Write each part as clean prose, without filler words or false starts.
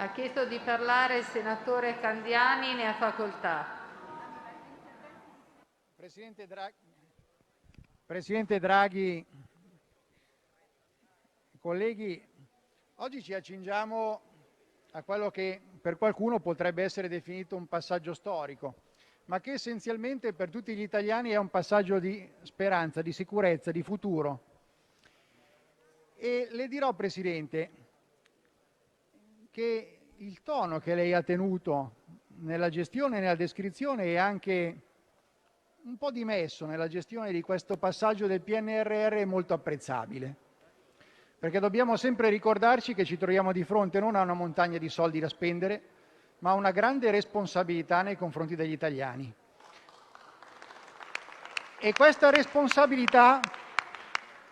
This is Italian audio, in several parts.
Ha chiesto di parlare il senatore Candiani, ne ha facoltà. Presidente Draghi, colleghi, oggi ci accingiamo a quello che per qualcuno potrebbe essere definito un passaggio storico, ma che essenzialmente per tutti gli italiani è un passaggio di speranza, di sicurezza, di futuro. E le dirò, Presidente, che il tono che lei ha tenuto nella gestione e nella descrizione è anche un po' dimesso nella gestione di questo passaggio del PNRR è molto apprezzabile, perché dobbiamo sempre ricordarci che ci troviamo di fronte non a una montagna di soldi da spendere, ma a una grande responsabilità nei confronti degli italiani. E questa responsabilità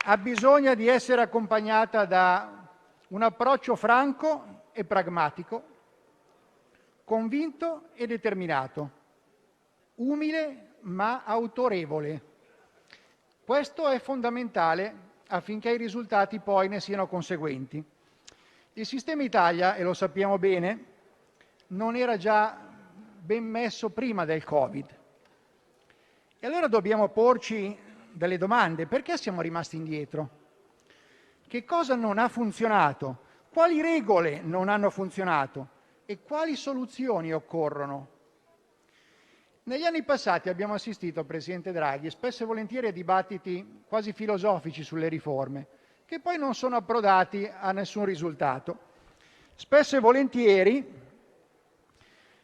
ha bisogno di essere accompagnata da un approccio franco e pragmatico, convinto e determinato, umile ma autorevole. Questo è fondamentale affinché i risultati poi ne siano conseguenti. Il sistema Italia, e lo sappiamo bene, non era già ben messo prima del Covid. E allora dobbiamo porci delle domande. Perché siamo rimasti indietro? Che cosa non ha funzionato? Quali regole non hanno funzionato? E quali soluzioni occorrono? Negli anni passati abbiamo assistito, Presidente Draghi, spesso e volentieri a dibattiti quasi filosofici sulle riforme, che poi non sono approdati a nessun risultato. Spesso e volentieri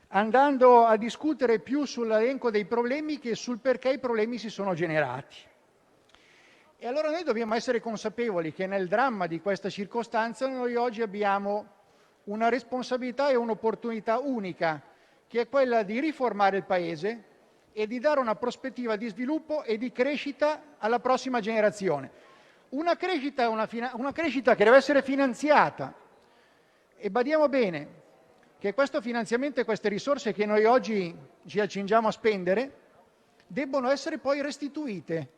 andando a discutere più sull'elenco dei problemi che sul perché i problemi si sono generati. E allora noi dobbiamo essere consapevoli che nel dramma di questa circostanza noi oggi abbiamo una responsabilità e un'opportunità unica, che è quella di riformare il Paese e di dare una prospettiva di sviluppo e di crescita alla prossima generazione. Una crescita che deve essere finanziata. E badiamo bene che questo finanziamento e queste risorse che noi oggi ci accingiamo a spendere debbono essere poi restituite.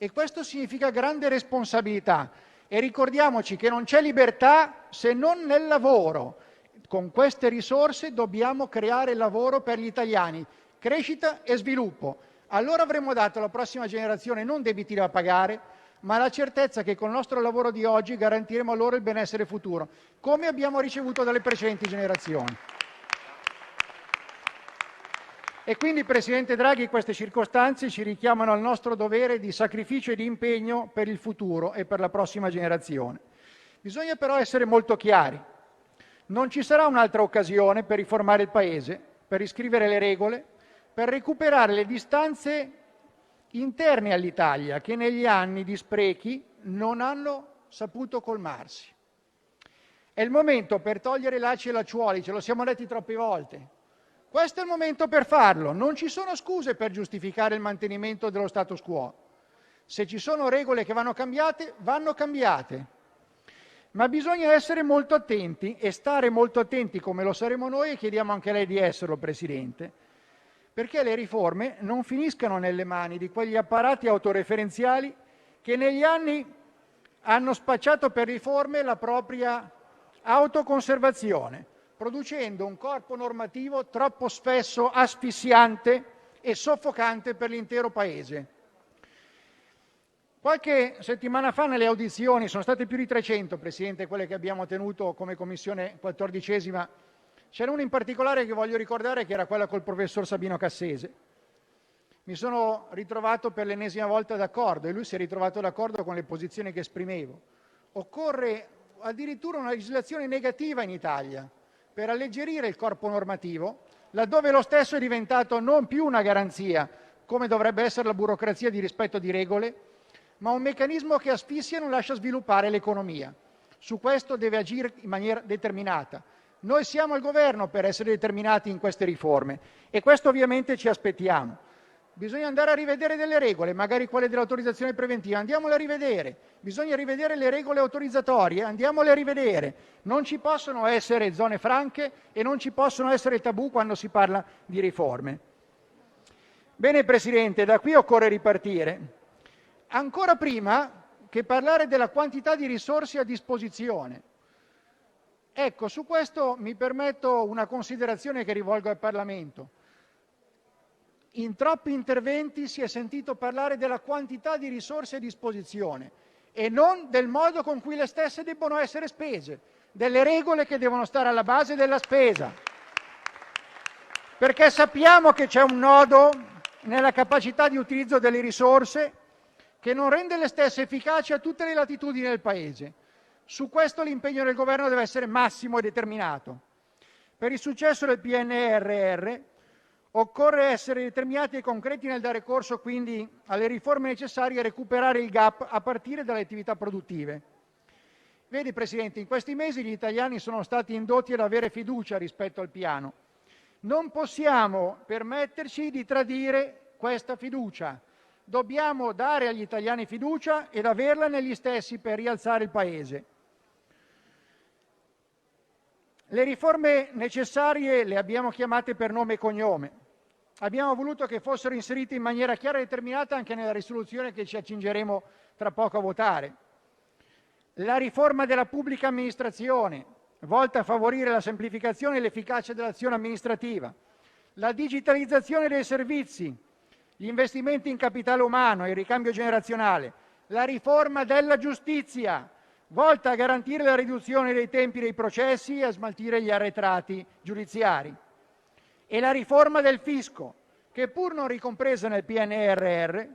E questo significa grande responsabilità. E ricordiamoci che non c'è libertà se non nel lavoro. Con queste risorse dobbiamo creare lavoro per gli italiani, crescita e sviluppo. Allora avremo dato alla prossima generazione non debiti da pagare, ma la certezza che con il nostro lavoro di oggi garantiremo loro il benessere futuro, come abbiamo ricevuto dalle precedenti generazioni. E quindi, Presidente Draghi, queste circostanze ci richiamano al nostro dovere di sacrificio e di impegno per il futuro e per la prossima generazione. Bisogna però essere molto chiari. Non ci sarà un'altra occasione per riformare il Paese, per riscrivere le regole, per recuperare le distanze interne all'Italia che negli anni di sprechi non hanno saputo colmarsi. È il momento per togliere lacci e lacciuoli, ce lo siamo detti troppe volte. Questo è il momento per farlo. Non ci sono scuse per giustificare il mantenimento dello status quo. Se ci sono regole che vanno cambiate, vanno cambiate. Ma bisogna essere molto attenti e stare molto attenti come lo saremo noi e chiediamo anche a lei di esserlo, Presidente, perché le riforme non finiscano nelle mani di quegli apparati autoreferenziali che negli anni hanno spacciato per riforme la propria autoconservazione, producendo un corpo normativo troppo spesso asfissiante e soffocante per l'intero Paese. Qualche settimana fa nelle audizioni, sono state più di 300, Presidente, quelle che abbiamo tenuto come Commissione 14ª, c'era una in particolare che voglio ricordare, che era quella col professor Sabino Cassese. Mi sono ritrovato per l'ennesima volta d'accordo e lui si è ritrovato d'accordo con le posizioni che esprimevo. Occorre addirittura una legislazione negativa in Italia per alleggerire il corpo normativo, laddove lo stesso è diventato non più una garanzia, come dovrebbe essere la burocrazia di rispetto di regole, ma un meccanismo che asfissia e non lascia sviluppare l'economia. Su questo deve agire in maniera determinata. Noi siamo al governo per essere determinati in queste riforme e questo ovviamente ci aspettiamo. Bisogna andare a rivedere delle regole, magari quelle dell'autorizzazione preventiva, andiamole a rivedere. Bisogna rivedere le regole autorizzatorie, andiamole a rivedere. Non ci possono essere zone franche e non ci possono essere tabù quando si parla di riforme. Bene, Presidente, da qui occorre ripartire. Ancora prima che parlare della quantità di risorse a disposizione. Ecco, su questo mi permetto una considerazione che rivolgo al Parlamento. In troppi interventi si è sentito parlare della quantità di risorse a disposizione e non del modo con cui le stesse debbono essere spese, delle regole che devono stare alla base della spesa. Perché sappiamo che c'è un nodo nella capacità di utilizzo delle risorse che non rende le stesse efficaci a tutte le latitudini del Paese. Su questo l'impegno del Governo deve essere massimo e determinato. Per il successo del PNRR occorre essere determinati e concreti nel dare corso quindi alle riforme necessarie a recuperare il gap a partire dalle attività produttive. Vedi Presidente, in questi mesi gli italiani sono stati indotti ad avere fiducia rispetto al piano. Non possiamo permetterci di tradire questa fiducia. Dobbiamo dare agli italiani fiducia ed averla negli stessi per rialzare il Paese. Le riforme necessarie le abbiamo chiamate per nome e cognome. Abbiamo voluto che fossero inserite in maniera chiara e determinata anche nella risoluzione che ci accingeremo tra poco a votare. La riforma della pubblica amministrazione, volta a favorire la semplificazione e l'efficacia dell'azione amministrativa, la digitalizzazione dei servizi, gli investimenti in capitale umano e il ricambio generazionale, la riforma della giustizia, volta a garantire la riduzione dei tempi dei processi e a smaltire gli arretrati giudiziari, e la riforma del fisco, che pur non ricompresa nel PNRR,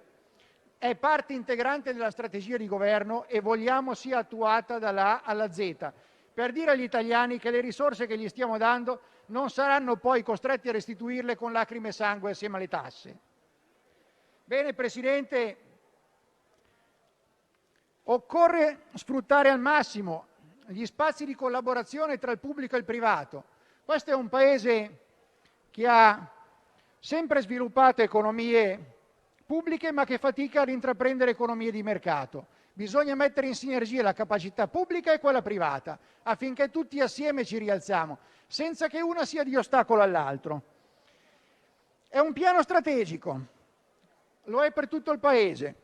è parte integrante della strategia di governo e vogliamo sia attuata dalla A alla Z, per dire agli italiani che le risorse che gli stiamo dando non saranno poi costretti a restituirle con lacrime e sangue assieme alle tasse. Bene, Presidente, occorre sfruttare al massimo gli spazi di collaborazione tra il pubblico e il privato. Questo è un Paese che ha sempre sviluppato economie pubbliche, ma che fatica ad intraprendere economie di mercato. Bisogna mettere in sinergia la capacità pubblica e quella privata, affinché tutti assieme ci rialziamo, senza che una sia di ostacolo all'altro. È un piano strategico, lo è per tutto il Paese.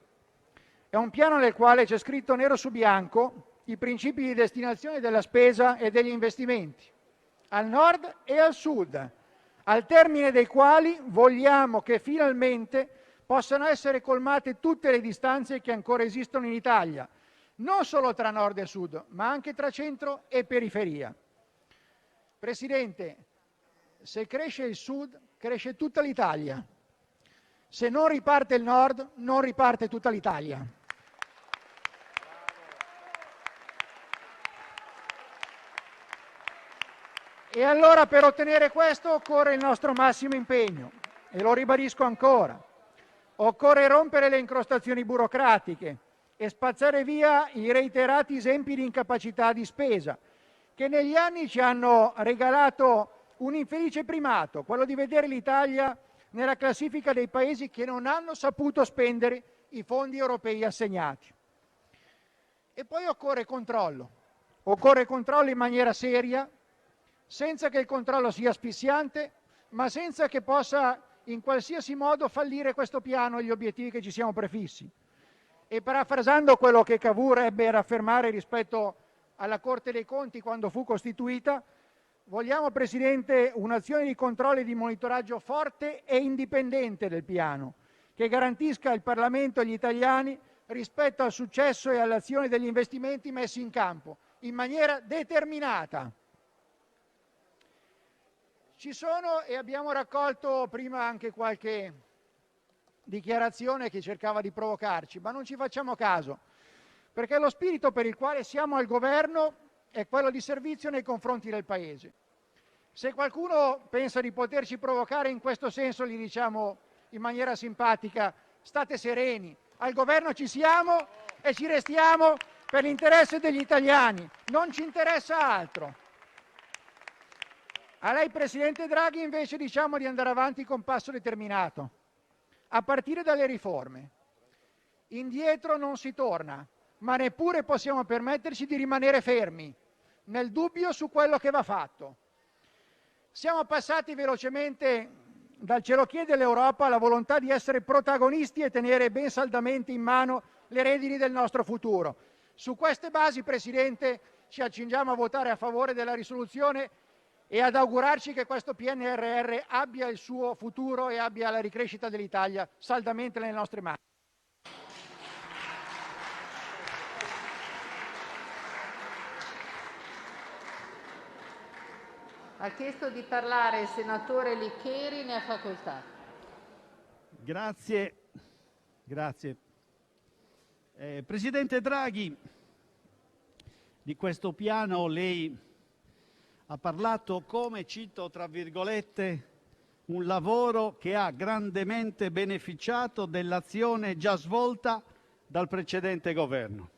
È un piano nel quale c'è scritto nero su bianco i principi di destinazione della spesa e degli investimenti, al nord e al sud, al termine dei quali vogliamo che finalmente possano essere colmate tutte le distanze che ancora esistono in Italia, non solo tra nord e sud, ma anche tra centro e periferia. Presidente, se cresce il sud, cresce tutta l'Italia. Se non riparte il nord, non riparte tutta l'Italia. E allora per ottenere questo occorre il nostro massimo impegno, e lo ribadisco ancora. Occorre rompere le incrostazioni burocratiche e spazzare via i reiterati esempi di incapacità di spesa, che negli anni ci hanno regalato un infelice primato, quello di vedere l'Italia nella classifica dei paesi che non hanno saputo spendere i fondi europei assegnati. E poi occorre controllo in maniera seria, senza che il controllo sia asfissiante, ma senza che possa in qualsiasi modo fallire questo piano e gli obiettivi che ci siamo prefissi. E parafrasando quello che Cavour ebbe a affermare rispetto alla Corte dei Conti quando fu costituita, vogliamo, Presidente, un'azione di controllo e di monitoraggio forte e indipendente del piano, che garantisca il Parlamento e gli italiani rispetto al successo e all'azione degli investimenti messi in campo in maniera determinata. Ci sono, e abbiamo raccolto prima anche qualche dichiarazione che cercava di provocarci, ma non ci facciamo caso, perché lo spirito per il quale siamo al governo è quello di servizio nei confronti del Paese. Se qualcuno pensa di poterci provocare in questo senso, gli diciamo in maniera simpatica: state sereni, al governo ci siamo e ci restiamo per l'interesse degli italiani, non ci interessa altro. A lei, Presidente Draghi, invece diciamo di andare avanti con passo determinato, a partire dalle riforme. Indietro non si torna, ma neppure possiamo permetterci di rimanere fermi, nel dubbio su quello che va fatto. Siamo passati velocemente dal "ce lo chiede l'Europa" alla volontà di essere protagonisti e tenere ben saldamente in mano le redini del nostro futuro. Su queste basi, Presidente, ci accingiamo a votare a favore della risoluzione e ad augurarci che questo PNRR abbia il suo futuro e abbia la ricrescita dell'Italia saldamente nelle nostre mani. Ha chiesto di parlare il senatore Licheri, ne ha facoltà. Grazie. Presidente Draghi, di questo piano lei ha parlato come, cito tra virgolette, un lavoro che ha grandemente beneficiato dell'azione già svolta dal precedente governo.